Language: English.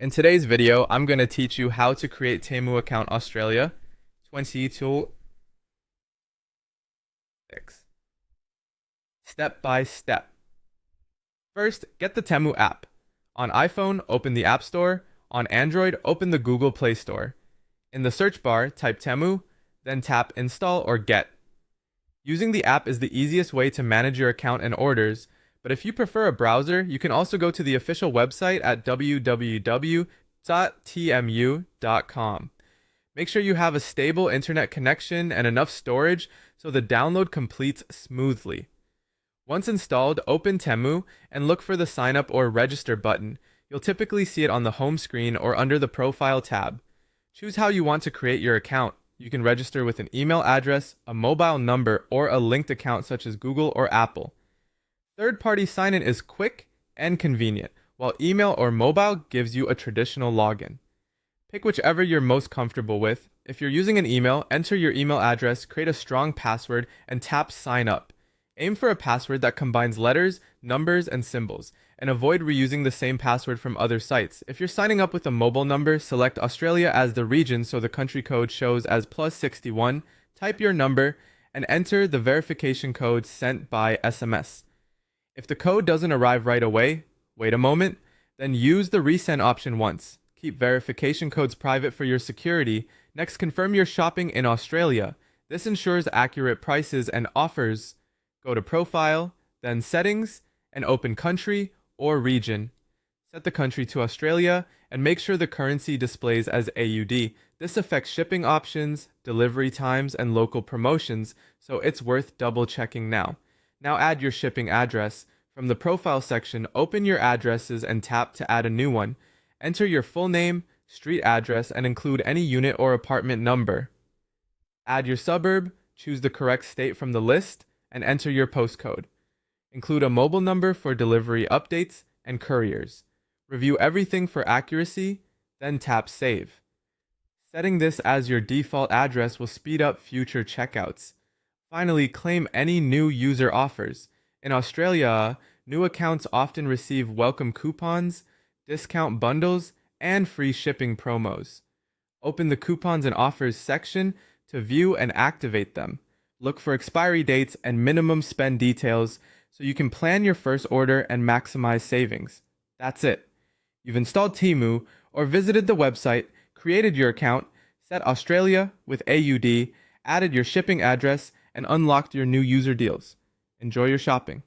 In today's video, I'm going to teach you how to create Temu account Australia 2026. Step by step. First, get the Temu app. On iPhone, open the App Store. On Android, open the Google Play Store. In the search bar, type Temu, then tap Install or Get. Using the app is the easiest way to manage your account and orders, but if you prefer a browser, you can also go to the official website at www.tmu.com. Make sure you have a stable internet connection and enough storage so the download completes smoothly. Once installed, open Temu and look for the sign up or register button. You'll typically see it on the home screen or under the profile tab. Choose how you want to create your account. You can register with an email address, a mobile number, or a linked account such as Google or Apple. Third-party sign-in is quick and convenient, while email or mobile gives you a traditional login. Pick whichever you're most comfortable with. If you're using an email, enter your email address, create a strong password, and tap Sign Up. Aim for a password that combines letters, numbers, and symbols, and avoid reusing the same password from other sites. If you're signing up with a mobile number, select Australia as the region so the country code shows as +61, type your number, and enter the verification code sent by SMS. If the code doesn't arrive right away, wait a moment, then use the resend option once. Keep verification codes private for your security. Next, confirm you're shopping in Australia. This ensures accurate prices and offers. Go to Profile, then Settings, and open Country or Region. Set the country to Australia and make sure the currency displays as AUD. This affects shipping options, delivery times, and local promotions, so it's worth double checking now. Now add your shipping address. From the profile section, open your addresses and tap to add a new one. Enter your full name, street address, and include any unit or apartment number. Add your suburb, choose the correct state from the list, and enter your postcode. Include a mobile number for delivery updates and couriers. Review everything for accuracy, then tap Save. Setting this as your default address will speed up future checkouts. Finally, claim any new user offers. In Australia, new accounts often receive welcome coupons, discount bundles, and free shipping promos. Open the coupons and offers section to view and activate them. Look for expiry dates and minimum spend details so you can plan your first order and maximize savings. That's it. You've installed Temu or visited the website, created your account, set Australia with AUD, added your shipping address, and unlocked your new user deals. Enjoy your shopping.